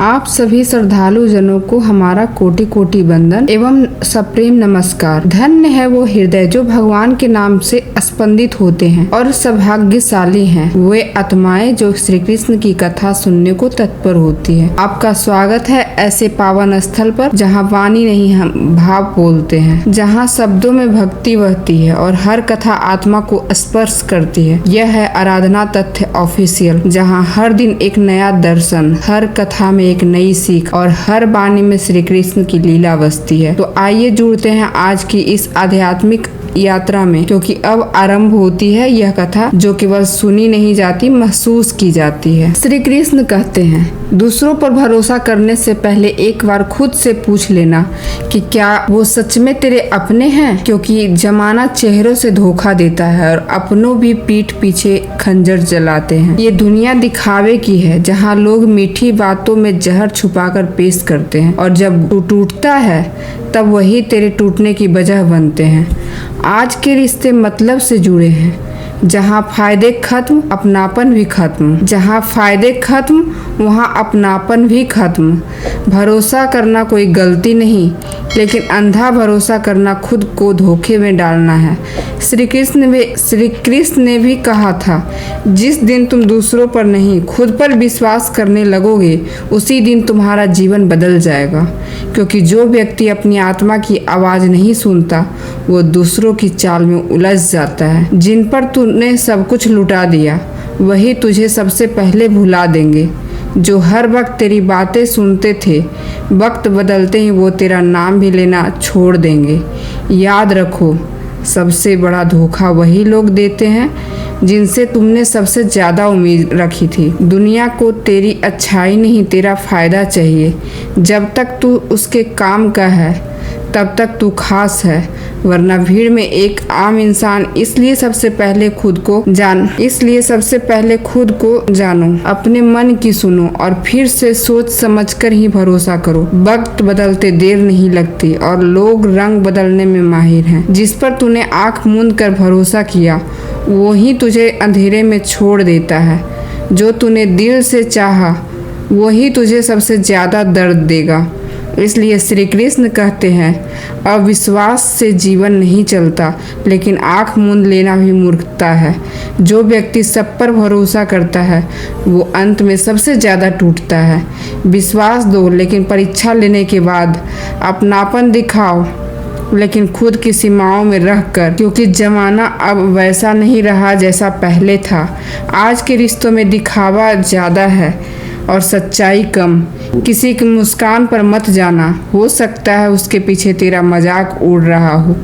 आप सभी श्रद्धालु जनों को हमारा कोटि कोटि वंदन एवं सप्रेम नमस्कार। धन्य है वो हृदय जो भगवान के नाम से स्पंदित होते हैं और सौभाग्यशाली हैं वे आत्माएं जो श्री कृष्ण की कथा सुनने को तत्पर होती है। आपका स्वागत है ऐसे पावन स्थल पर जहाँ वाणी नहीं हम भाव बोलते हैं, जहाँ शब्दों में भक्ति बहती है और हर कथा आत्मा को स्पर्श करती है। यह है आराधना तथ्य ऑफिशियल, जहाँ हर दिन एक नया दर्शन, हर कथा में एक नई सीख और हर वाणी में श्री कृष्ण की लीला बसती है। तो आइए जुड़ते हैं आज की इस आध्यात्मिक यात्रा में, क्योंकि अब आरंभ होती है यह कथा जो केवल सुनी नहीं जाती, महसूस की जाती है। श्री कृष्ण कहते हैं, दूसरों पर भरोसा करने से पहले एक बार खुद से पूछ लेना कि क्या वो सच में तेरे अपने हैं, क्योंकि जमाना चेहरों से धोखा देता है और अपनों भी पीठ पीछे खंजर जलाते हैं। ये दुनिया दिखावे की है, जहाँ लोग मीठी बातों में जहर छुपाकर पेश करते हैं और जब तू टूटता है तब वही तेरे टूटने की वजह बनते हैं। आज के रिश्ते मतलब से जुड़े हैं, जहाँ फायदे खत्म अपनापन भी खत्म, जहाँ फायदे खत्म वहाँ अपनापन भी खत्म। भरोसा करना कोई गलती नहीं, लेकिन अंधा भरोसा करना खुद को धोखे में डालना है। श्री कृष्ण ने भी कहा था, जिस दिन तुम दूसरों पर नहीं खुद पर विश्वास करने लगोगे उसी दिन तुम्हारा जीवन बदल जाएगा, क्योंकि जो व्यक्ति अपनी आत्मा की आवाज़ नहीं सुनता वो दूसरों की चाल में उलझ जाता है। जिन पर तूने सब कुछ लुटा दिया वही तुझे सबसे पहले भुला देंगे। जो हर वक्त तेरी बातें सुनते थे, वक्त बदलते ही वो तेरा नाम भी लेना छोड़ देंगे। याद रखो, सबसे बड़ा धोखा वही लोग देते हैं जिनसे तुमने सबसे ज़्यादा उम्मीद रखी थी। दुनिया को तेरी अच्छाई नहीं तेरा फ़ायदा चाहिए। जब तक तू उसके काम का है तब तक तू खास है, वरना भीड़ में एक आम इंसान। इसलिए सबसे पहले खुद को जानो, अपने मन की सुनो और फिर से सोच समझकर ही भरोसा करो। वक्त बदलते देर नहीं लगती और लोग रंग बदलने में माहिर हैं। जिस पर तूने आंख मूंद कर भरोसा किया वो ही तुझे अंधेरे में छोड़ देता है। जो तूने दिल से चाहा वही तुझे सबसे ज्यादा दर्द देगा। इसलिए श्री कृष्ण कहते हैं, अविश्वास से जीवन नहीं चलता, लेकिन आंख मूंद लेना भी मूर्खता है। जो व्यक्ति सब पर भरोसा करता है वो अंत में सबसे ज़्यादा टूटता है। विश्वास दो, लेकिन परीक्षा लेने के बाद अपनापन दिखाओ, लेकिन खुद की सीमाओं में रहकर, क्योंकि जमाना अब वैसा नहीं रहा जैसा पहले था। आज के रिश्तों में दिखावा ज़्यादा है और सच्चाई कम। किसी की मुस्कान पर मत जाना, हो सकता है उसके पीछे तेरा मजाक उड़ रहा हो।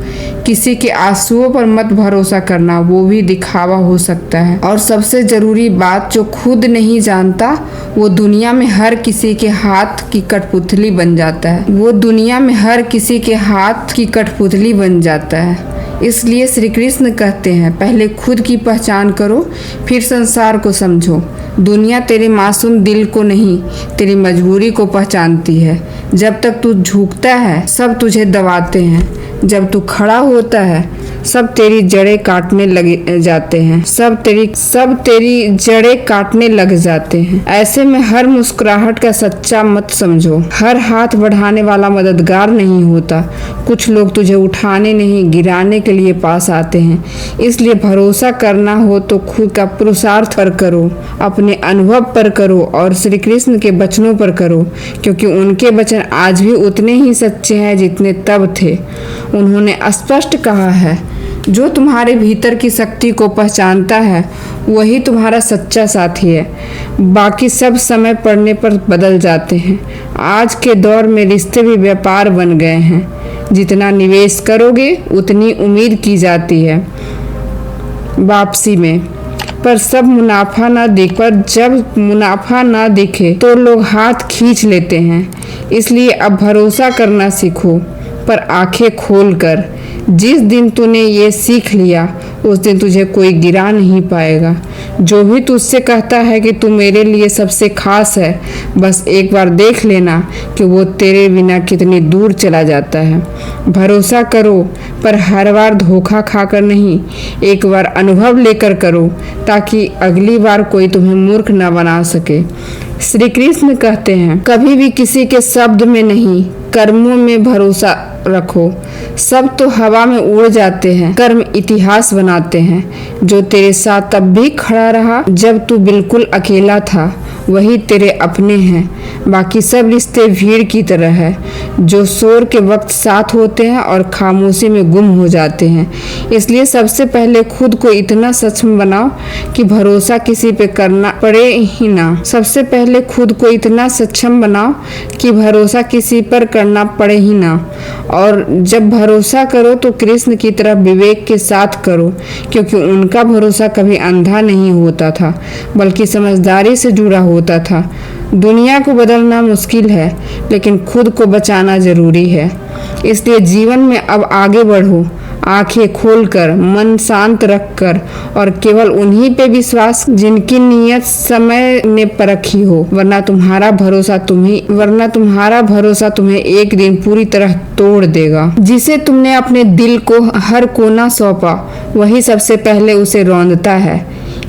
किसी के आंसुओं पर मत भरोसा करना, वो भी दिखावा हो सकता है। और सबसे ज़रूरी बात, जो खुद नहीं जानता वो दुनिया में हर किसी के हाथ की कठपुतली बन जाता है। इसलिए श्री कृष्ण कहते हैं, पहले खुद की पहचान करो फिर संसार को समझो। दुनिया तेरे मासूम दिल को नहीं, तेरी मजबूरी को पहचानती है। जब तक तू झुकता है सब तुझे दबाते हैं, जब तू खड़ा होता है सब तेरी जड़ें काटने लग जाते हैं। ऐसे में हर मुस्कुराहट का सच्चा मत समझो। हर हाथ बढ़ाने वाला मददगार नहीं होता। कुछ लोग तुझे उठाने नहीं गिराने के लिए पास आते हैं। इसलिए भरोसा करना हो तो खुद का पुरुषार्थ पर करो, अपने अनुभव पर करो और श्री कृष्ण के वचनों पर करो, क्योंकि उनके वचन आज भी उतने ही सच्चे हैं जितने तब थे। उन्होंने स्पष्ट कहा है, जो तुम्हारे भीतर की शक्ति को पहचानता है वही तुम्हारा सच्चा साथी है। बाकी सब समय पड़ने पर बदल जाते हैं। आज के दौर में रिश्ते भी व्यापार बन गए हैं। जितना निवेश करोगे उतनी उम्मीद की जाती है वापसी में, पर जब मुनाफा ना दिखे तो लोग हाथ खींच लेते हैं। इसलिए अब भरोसा करना सीखो, पर आंखें खोल कर। जिस दिन तूने ये सीख लिया उस दिन तुझे कोई गिरा नहीं पाएगा। जो भी तुझसे कहता है कि तू मेरे लिए सबसे खास है, बस एक बार देख लेना कि वो तेरे बिना कितनी दूर चला जाता है। भरोसा करो, पर हर बार धोखा खाकर नहीं, एक बार अनुभव लेकर करो, ताकि अगली बार कोई तुम्हें मूर्ख न बना सके। श्री कृष्ण कहते हैं, कभी भी किसी के शब्द में नहीं, कर्मों में भरोसा रखो। सब तो हवा में उड़ जाते हैं, कर्म इतिहास बनाते हैं। जो तेरे साथ तब भी खड़ा रहा जब तू बिल्कुल अकेला था, वही तेरे अपने हैं। बाकी सब रिश्ते भीड़ की तरह है, जो शोर के वक्त साथ होते हैं और खामोशी में गुम हो जाते हैं। इसलिए सबसे पहले खुद को इतना सक्षम बनाओ कि भरोसा किसी पे करना पड़े ही ना। सबसे पहले खुद को इतना सक्षम बनाओ कि भरोसा किसी पर करना पड़े ही ना। और जब भरोसा करो तो कृष्ण की तरह विवेक के साथ करो, क्योंकि उनका भरोसा कभी अंधा नहीं होता था, बल्कि समझदारी से जुड़ा होता था। दुनिया को बदलना मुश्किल है, लेकिन खुद को बचाना जरूरी है। इसलिए जीवन में अब आगे बढ़ो, आंखें खोलकर, मन शांत रखकर, और केवल उन्हीं पे विश्वास जिनकी नीयत समय ने परखी हो, वरना तुम्हारा भरोसा तुम्हें एक दिन पूरी तरह तोड़ देगा। जिसे तुमने अपने दिल को हर कोना सौंपा, वही सबसे पहले उसे रौंदता है।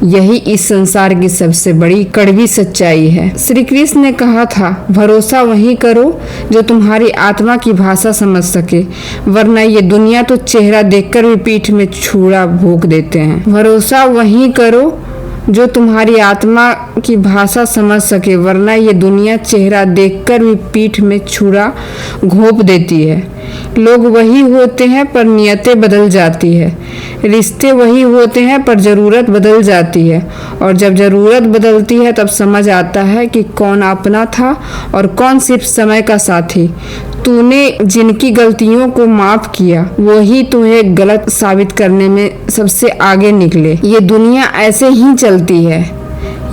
यही इस संसार की सबसे बड़ी कड़वी सच्चाई है। श्री कृष्ण ने कहा था, भरोसा वही करो जो तुम्हारी आत्मा की भाषा समझ सके, वरना ये दुनिया तो चेहरा देखकर भी पीठ में छुरा भोंक देते हैं। भरोसा वही करो जो तुम्हारी आत्मा की भाषा समझ सके, वरना ये दुनिया चेहरा देखकर भी पीठ में छुरा घोंप देती है। लोग वही होते हैं पर नियतें बदल जाती है, रिश्ते वही होते हैं पर ज़रूरत बदल जाती है, और जब ज़रूरत बदलती है तब समझ आता है कि कौन अपना था और कौन सिर्फ समय का साथी। तूने जिनकी गलतियों को माफ किया, वही तुम्हें गलत साबित करने में सबसे आगे निकले। ये दुनिया ऐसे ही चलती है।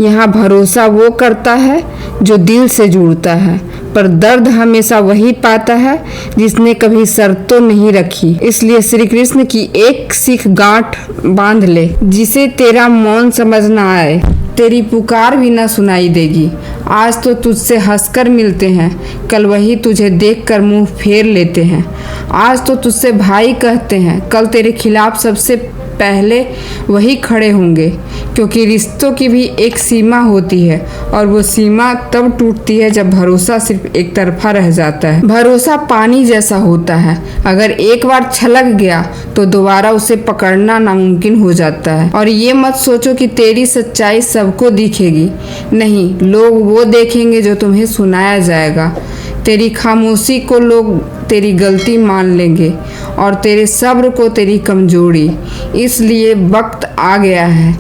यहाँ भरोसा वो करता है जो दिल से जुड़ता है, पर दर्द हमेशा वही पाता है जिसने कभी शर्त तो नहीं रखी। इसलिए श्री कृष्ण की एक सीख गांठ बांध ले, जिसे तेरा मौन समझ ना आए, तेरी पुकार भी ना सुनाई देगी। आज तो तुझसे हंसकर मिलते हैं, कल वही तुझे देखकर मुंह फेर लेते हैं। आज तो तुझसे भाई कहते हैं, कल तेरे खिलाफ सबसे पहले वही खड़े होंगे, क्योंकि रिश्तों की भी एक सीमा होती है, और वो सीमा तब टूटती है जब भरोसा सिर्फ एक तरफा रह जाता है। भरोसा पानी जैसा होता है, अगर एक बार छलक गया तो दोबारा उसे पकड़ना नामुमकिन हो जाता है। और ये मत सोचो कि तेरी सच्चाई सबको दिखेगी, नहीं, लोग वो देखेंगे जो तुम्हें सुनाया जाएगा। तेरी खामोशी को लोग तेरी गलती मान लेंगे, और तेरे सब्र को तेरी कमजोरी। इसलिए वक्त आ गया है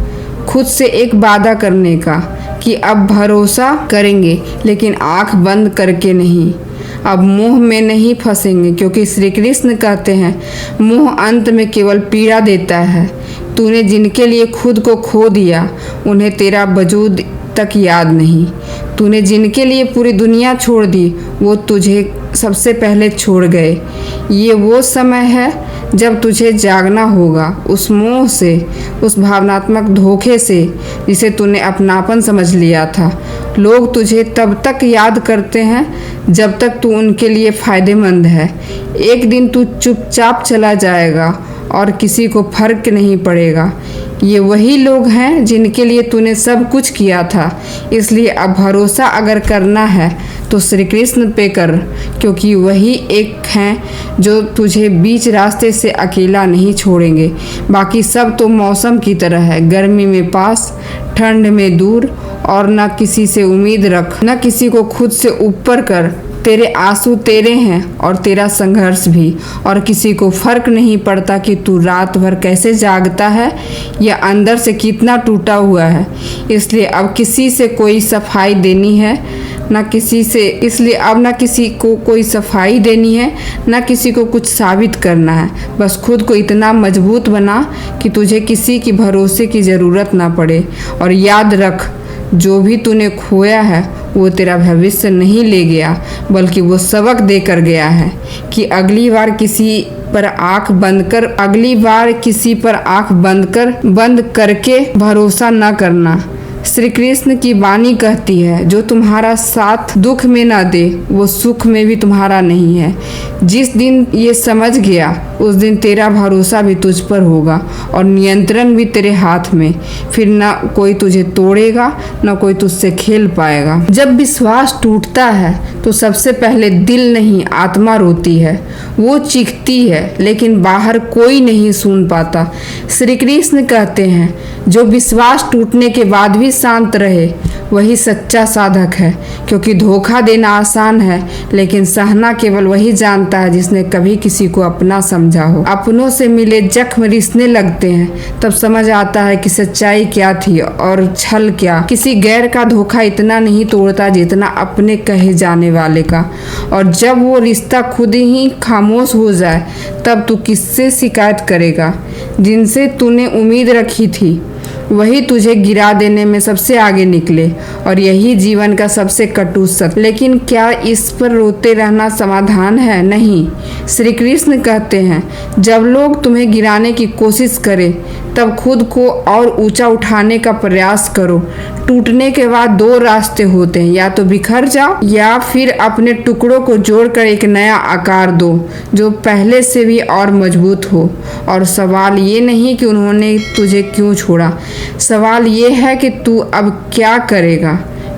खुद से एक वादा करने का कि अब भरोसा करेंगे, लेकिन आंख बंद करके नहीं। अब मोह में नहीं फंसेंगे, क्योंकि श्री कृष्ण कहते हैं, मोह अंत में केवल पीड़ा देता है। तूने जिनके लिए खुद को खो दिया, उन्हें तेरा वजूद तक याद नहीं। तूने जिनके लिए पूरी दुनिया छोड़ दी, वो तुझे सबसे पहले छोड़ गए। ये वो समय है जब तुझे जागना होगा उस मोह से, उस भावनात्मक धोखे से जिसे तूने अपनापन समझ लिया था। लोग तुझे तब तक याद करते हैं जब तक तू उनके लिए फ़ायदेमंद है। एक दिन तू चुपचाप चला जाएगा और किसी को फर्क नहीं पड़ेगा। ये वही लोग हैं जिनके लिए तूने सब कुछ किया था। इसलिए अब भरोसा अगर करना है तो श्री कृष्ण पे कर, क्योंकि वही एक हैं जो तुझे बीच रास्ते से अकेला नहीं छोड़ेंगे। बाकी सब तो मौसम की तरह है, गर्मी में पास, ठंड में दूर, और न किसी से उम्मीद रख, न किसी को खुद से ऊपर कर। तेरे आंसू तेरे हैं और तेरा संघर्ष भी, और किसी को फर्क नहीं पड़ता कि तू रात भर कैसे जागता है या अंदर से कितना टूटा हुआ है। इसलिए अब किसी से कोई सफाई देनी है ना किसी को कोई सफाई देनी है, ना किसी को कुछ साबित करना है। बस खुद को इतना मजबूत बना कि तुझे किसी की भरोसे की ज़रूरत ना पड़े। और याद रख, जो भी तूने खोया है वो तेरा भविष्य नहीं ले गया, बल्कि वो सबक देकर गया है कि अगली बार किसी पर आंख बंद करके भरोसा न करना। श्री कृष्ण की वाणी कहती है, जो तुम्हारा साथ दुख में न दे वो सुख में भी तुम्हारा नहीं है। जिस दिन ये समझ गया उस दिन तेरा भरोसा भी तुझ पर होगा और नियंत्रण भी तेरे हाथ में। फिर न कोई तुझे तोड़ेगा न कोई तुझसे खेल पाएगा। जब विश्वास टूटता है तो सबसे पहले दिल नहीं आत्मा रोती है। वो चीखती है लेकिन बाहर कोई नहीं सुन पाता। श्री कृष्ण कहते हैं, जो विश्वास टूटने के बाद भी शांत रहे वही सच्चा साधक है। क्योंकि धोखा देना आसान है लेकिन सहना केवल वही जानता है जिसने कभी किसी को अपना समझा हो। अपनों से मिले जख्म रिसने लगते हैं तब समझ आता है कि सच्चाई क्या थी और छल क्या। किसी गैर का धोखा इतना नहीं तोड़ता जितना अपने कहे जाने वाले का। और जब वो रिश्ता खुद ही खामोश हो जाए तब तू किससे शिकायत करेगा। जिनसे तूने उम्मीद रखी थी वही तुझे गिरा देने में सबसे आगे निकले और यही जीवन का सबसे कटु सत्य। लेकिन क्या इस पर रोते रहना समाधान है? नहीं। श्री कृष्ण कहते हैं, जब लोग तुम्हें गिराने की कोशिश करें तब खुद को और ऊंचा उठाने का प्रयास करो। टूटने के बाद दो रास्ते होते हैं, या तो बिखर जाओ या फिर अपने टुकड़ों को जोड़कर एक नया आकार दो जो पहले से भी और मजबूत हो। और सवाल ये नहीं कि उन्होंने तुझे क्यों छोड़ा, सवाल ये है कि तू अब क्या करेगा।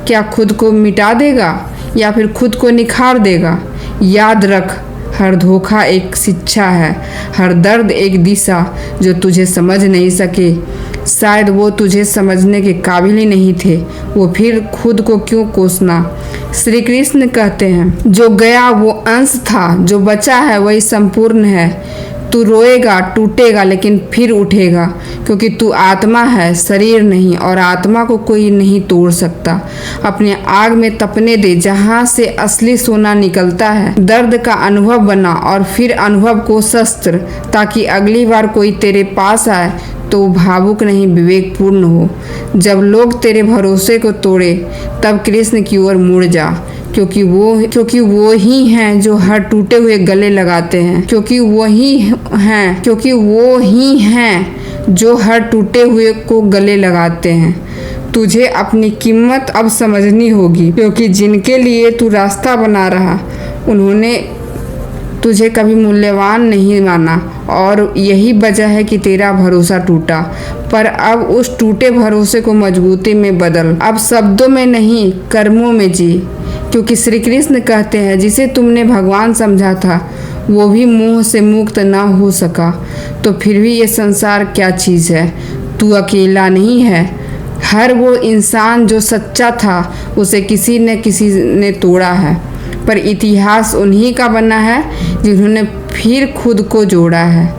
क्या खुद को मिटा देगा या फिर खुद को निखार देगा? याद रख, हर धोखा एक शिक्षा है, हर दर्द एक दिशा। जो तुझे समझ नहीं सके शायद वो तुझे समझने के काबिल ही नहीं थे, वो फिर खुद को क्यों कोसना। श्री कृष्ण कहते हैं, जो गया वो अंश था, जो बचा है वही संपूर्ण है। तू रोएगा, टूटेगा, लेकिन फिर उठेगा क्योंकि तू आत्मा है, शरीर नहीं। और आत्मा को कोई नहीं तोड़ सकता। अपने आग में तपने दे जहाँ से असली सोना निकलता है। दर्द का अनुभव बना और फिर अनुभव को शस्त्र, ताकि अगली बार कोई तेरे पास आए तो भावुक नहीं विवेकपूर्ण हो। जब लोग तेरे भरोसे को तोड़े तब कृष्ण की ओर मुड़ जा, क्योंकि वो ही हैं जो हर टूटे हुए गले लगाते हैं। क्योंकि वो ही हैं जो हर टूटे हुए को गले लगाते हैं। तुझे अपनी कीमत अब समझनी होगी, क्योंकि जिनके लिए तू रास्ता बना रहा उन्होंने तुझे कभी मूल्यवान नहीं माना और यही वजह है कि तेरा भरोसा टूटा। पर अब उस टूटे भरोसे को मजबूती में बदल। अब शब्दों में नहीं, कर्मों में जी। क्योंकि श्री कृष्ण कहते हैं, जिसे तुमने भगवान समझा था वो भी मोह से मुक्त ना हो सका तो फिर भी ये संसार क्या चीज़ है। तू अकेला नहीं है। हर वो इंसान जो सच्चा था उसे किसी ने तोड़ा है, पर इतिहास उन्हीं का बना है जिन्होंने फिर खुद को जोड़ा है।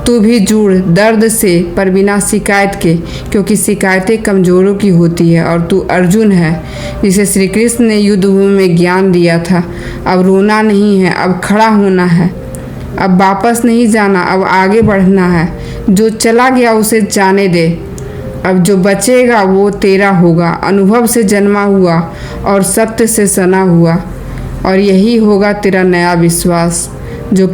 तू भी जुड़ दर्द से, पर बिना शिकायत के, क्योंकि शिकायतें कमजोरों की होती है। और तू अर्जुन है जिसे श्री कृष्ण ने युद्ध भूमि में ज्ञान दिया था। अब रोना नहीं है, अब खड़ा होना है। अब वापस नहीं जाना, अब आगे बढ़ना है। जो चला गया उसे जाने दे। अब जो बचेगा वो तेरा होगा, अनुभव से जन्मा हुआ और सत्य से सना हुआ। और यही होगा तेरा नया विश्वास, जो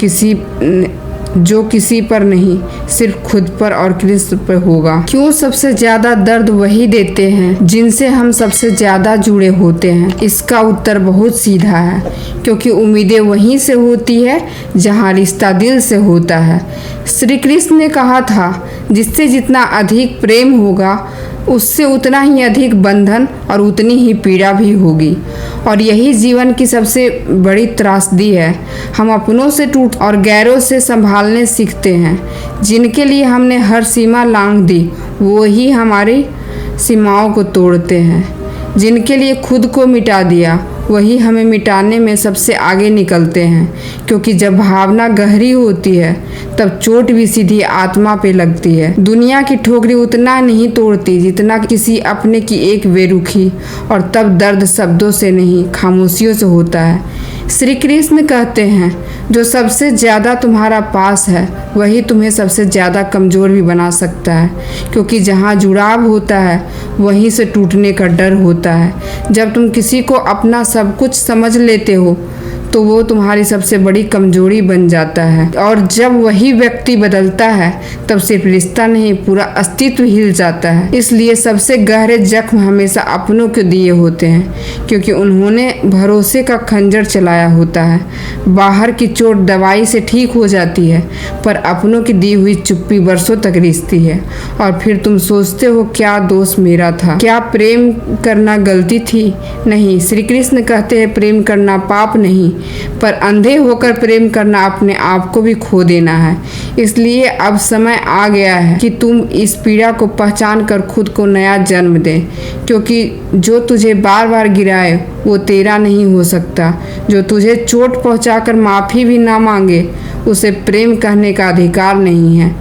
किसी पर नहीं, सिर्फ खुद पर और कृष्ण पर होगा। क्यों सबसे ज्यादा दर्द वही देते हैं जिनसे हम सबसे ज्यादा जुड़े होते हैं? इसका उत्तर बहुत सीधा है, क्योंकि उम्मीदें वहीं से होती है जहाँ रिश्ता दिल से होता है। श्री कृष्ण ने कहा था, जिससे जितना अधिक प्रेम होगा उससे उतना ही अधिक बंधन और उतनी ही पीड़ा भी होगी। और यही जीवन की सबसे बड़ी त्रासदी है। हम अपनों से टूट और गैरों से संभालने सीखते हैं। जिनके लिए हमने हर सीमा लांघ दी वो ही हमारी सीमाओं को तोड़ते हैं। जिनके लिए खुद को मिटा दिया वही हमें मिटाने में सबसे आगे निकलते हैं। क्योंकि जब भावना गहरी होती है तब चोट भी सीधी आत्मा पे लगती है। दुनिया की ठोकरी उतना नहीं तोड़ती जितना किसी अपने की एक बेरुखी। और तब दर्द शब्दों से नहीं, खामोशियों से होता है। श्री कृष्ण कहते हैं, जो सबसे ज़्यादा तुम्हारा पास है वही तुम्हें सबसे ज़्यादा कमज़ोर भी बना सकता है। क्योंकि जहाँ जुड़ाव होता है वहीं से टूटने का डर होता है। जब तुम किसी को अपना सब कुछ समझ लेते हो तो वो तुम्हारी सबसे बड़ी कमजोरी बन जाता है। और जब वही व्यक्ति बदलता है तब सिर्फ रिश्ता नहीं, पूरा अस्तित्व हिल जाता है। इसलिए सबसे गहरे जख्म हमेशा अपनों को दिए होते हैं, क्योंकि उन्होंने भरोसे का खंजर चलाया होता है। बाहर की चोट दवाई से ठीक हो जाती है, पर अपनों की दी हुई चुप्पी बरसों तक रिश्ती है। और फिर तुम सोचते हो क्या दोष मेरा था, क्या प्रेम करना गलती थी? नहीं, श्री कृष्ण कहते हैं प्रेम करना पाप नहीं, पर अंधे होकर प्रेम करना अपने आप को भी खो देना है। इसलिए अब समय आ गया है कि तुम इस पीड़ा को पहचान कर खुद को नया जन्म दे, क्योंकि जो तुझे बार बार गिराए वो तेरा नहीं हो सकता। जो तुझे चोट पहुंचाकर माफ़ी भी ना मांगे उसे प्रेम कहने का अधिकार नहीं है।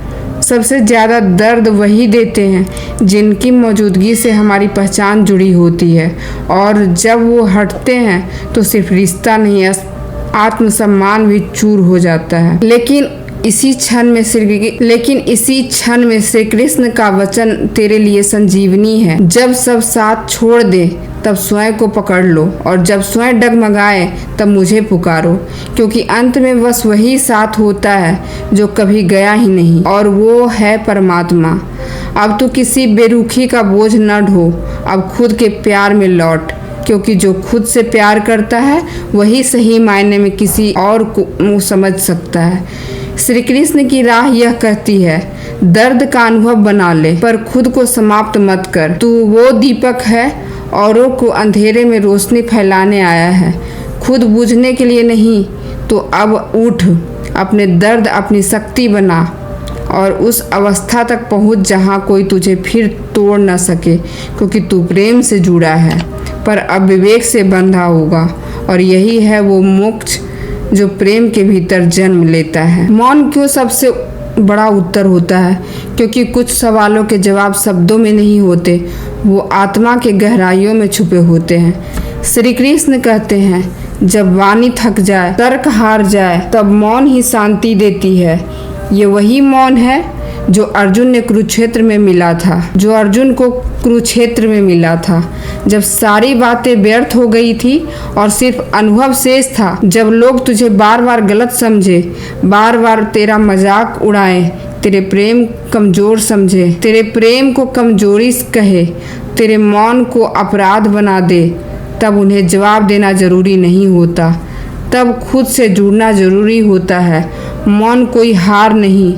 सबसे ज़्यादा दर्द वही देते हैं जिनकी मौजूदगी से हमारी पहचान जुड़ी होती है, और जब वो हटते हैं तो सिर्फ रिश्ता नहीं, आत्मसम्मान भी चूर हो जाता है। लेकिन इसी क्षण में श्री कृष्ण का वचन तेरे लिए संजीवनी है। जब सब साथ छोड़ दे तब स्वयं को पकड़ लो, और जब स्वयं डगमगाए तब मुझे पुकारो, क्योंकि अंत में बस वही साथ होता है जो कभी गया ही नहीं, और वो है परमात्मा। अब तो किसी बेरुखी का बोझ न ढो, अब खुद के प्यार में लौट, क्योंकि जो खुद से प्यार करता है वही सही मायने में किसी और को समझ सकता है। श्री कृष्ण की राह यह कहती है, दर्द का अनुभव बना ले पर खुद को समाप्त मत कर। तू वो दीपक है, औरों को अंधेरे में रोशनी फैलाने आया है, खुद बुझने के लिए नहीं। तो अब उठ, अपने दर्द अपनी शक्ति बना और उस अवस्था तक पहुंच जहां कोई तुझे फिर तोड़ न सके, क्योंकि तू प्रेम से जुड़ा है पर अब विवेक से बंधा होगा, और यही है वो मोक्ष जो प्रेम के भीतर जन्म लेता है। मौन क्यों सबसे बड़ा उत्तर होता है? क्योंकि कुछ सवालों के जवाब शब्दों में नहीं होते, वो आत्मा के गहराइयों में छुपे होते हैं। श्री कृष्ण कहते हैं, जब वाणी थक जाए, तर्क हार जाए, तब मौन ही शांति देती है। ये वही मौन है जो अर्जुन को कुरुक्षेत्र में मिला था, जब सारी बातें व्यर्थ हो गई थी और सिर्फ अनुभव शेष था। जब लोग तुझे बार बार गलत समझे, बार बार तेरा मजाक उड़ाए, तेरे प्रेम कमजोर समझे, तेरे प्रेम को कमजोरी कहे, तेरे मौन को अपराध बना दे, तब उन्हें जवाब देना जरूरी नहीं होता, तब खुद से जुड़ना जरूरी होता है। मौन कोई हार नहीं,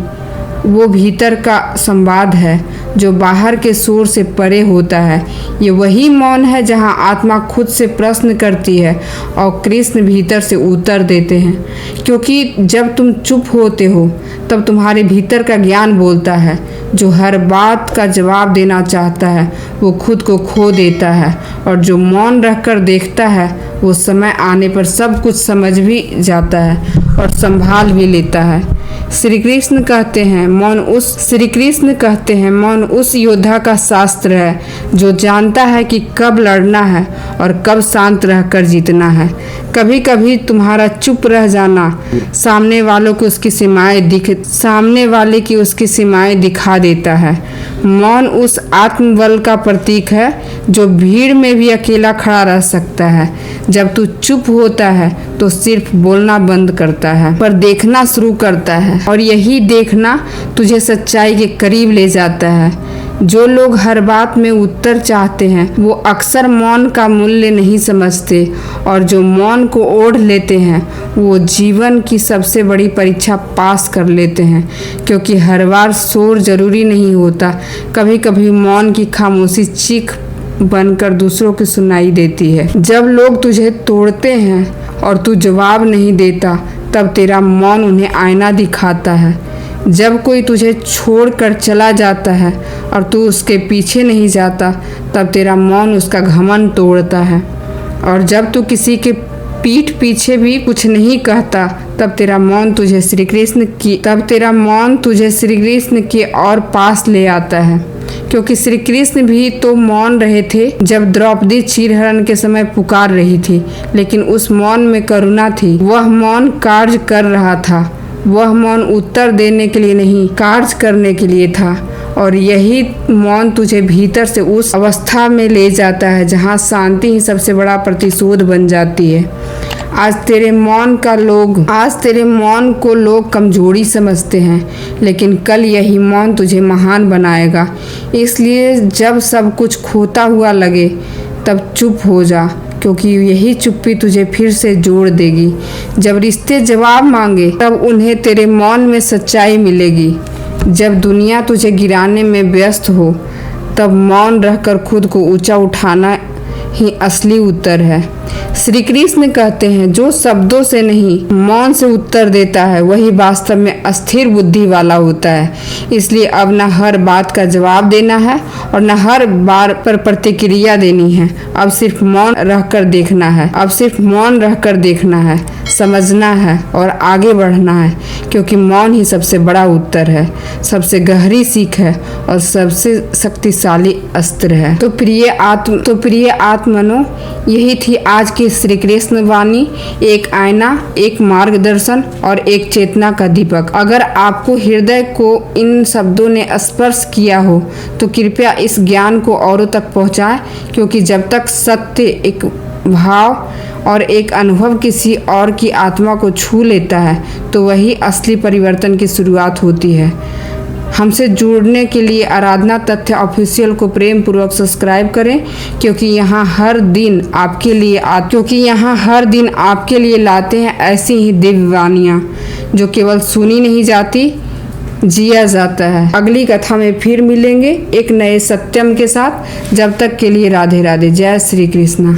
वो भीतर का संवाद है जो बाहर के शोर से परे होता है। ये वही मौन है जहाँ आत्मा खुद से प्रश्न करती है और कृष्ण भीतर से उत्तर देते हैं, क्योंकि जब तुम चुप होते हो तब तुम्हारे भीतर का ज्ञान बोलता है, जो हर बात का जवाब देना चाहता है वो खुद को खो देता है, और जो मौन रहकर देखता है वो समय आने पर सब कुछ समझ भी जाता है और संभाल भी लेता है। श्री कृष्ण कहते हैं मौन उस योद्धा का शास्त्र है जो जानता है कि कब लड़ना है और कब शांत रहकर जीतना है। कभी कभी तुम्हारा चुप रह जाना सामने वाले की उसकी सीमाएं दिखा देता है। मौन उस आत्मबल का प्रतीक है जो भीड़ में भी अकेला खड़ा रह सकता है। जब तू चुप होता है तो सिर्फ बोलना बंद करता है पर देखना शुरू करता है, और यही देखना तुझे सच्चाई के करीब ले जाता है। जो लोग हर बात में उत्तर चाहते हैं वो अक्सर मौन का मूल्य नहीं समझते, और जो मौन को ओढ़ लेते हैं वो जीवन की सबसे बड़ी परीक्षा पास कर लेते हैं, क्योंकि हर बार शोर जरूरी नहीं होता। कभी कभी मौन की खामोशी चीख बनकर दूसरों की सुनाई देती है। जब लोग तुझे तोड़ते हैं और तू जवाब नहीं देता तब तेरा मौन उन्हें आईना दिखाता है। जब कोई तुझे छोड़कर चला जाता है और तू उसके पीछे नहीं जाता तब तेरा मौन उसका घमंड तोड़ता है, और जब तू किसी के पीठ पीछे भी कुछ नहीं कहता तब तेरा मौन तुझे श्री कृष्ण के और पास ले आता है, क्योंकि श्री कृष्ण भी तो मौन रहे थे जब द्रौपदी चीरहरण के समय पुकार रही थी, लेकिन उस मौन में करुणा थी। वह मौन कार्य कर रहा था, वह मौन उत्तर देने के लिए नहीं कार्य करने के लिए था, और यही मौन तुझे भीतर से उस अवस्था में ले जाता है जहाँ शांति ही सबसे बड़ा प्रतिशोध बन जाती है। आज तेरे मौन को लोग कमजोरी समझते हैं, लेकिन कल यही मौन तुझे महान बनाएगा। इसलिए जब सब कुछ खोता हुआ लगे तब चुप हो जा, क्योंकि यही चुप्पी तुझे फिर से जोड़ देगी। जब रिश्ते जवाब मांगे तब उन्हें तेरे मौन में सच्चाई मिलेगी। जब दुनिया तुझे गिराने में व्यस्त हो तब मौन रहकर खुद को ऊंचा उठाना ही असली उत्तर है। श्री कृष्ण कहते हैं, जो शब्दों से नहीं मौन से उत्तर देता है वही वास्तव में अस्थिर बुद्धि वाला होता है। इसलिए अब न हर बात का जवाब देना है और न हर बार पर प्रतिक्रिया देनी है। अब सिर्फ मौन रहकर देखना है। अब सिर्फ मौन रहकर देखना है, समझना है और आगे बढ़ना है, क्योंकि मौन ही सबसे बड़ा उत्तर है, सबसे गहरी सीख है और सबसे शक्तिशाली अस्त्र है। तो प्रिय आत्मनो, यही थी आज की श्री कृष्ण वाणी। एक आईना, एक मार्गदर्शन और एक चेतना का दीपक। अगर आपको हृदय को इन शब्दों ने स्पर्श किया हो तो कृपया इस ज्ञान को औरों तक पहुंचाएं, क्योंकि जब तक सत्य, एक भाव और एक अनुभव किसी और की आत्मा को छू लेता है तो वही असली परिवर्तन की शुरुआत होती है। हमसे जुड़ने के लिए आराधना तथ्य ऑफिशियल को प्रेम पूर्वक सब्सक्राइब करें, क्योंकि यहाँ हर दिन आपके लिए लाते हैं ऐसी ही दिव्य वाणियाँ जो केवल सुनी नहीं जाती, जिया जाता है। अगली कथा में फिर मिलेंगे एक नए सत्यम के साथ। जब तक के लिए राधे राधे। जय श्री कृष्णा।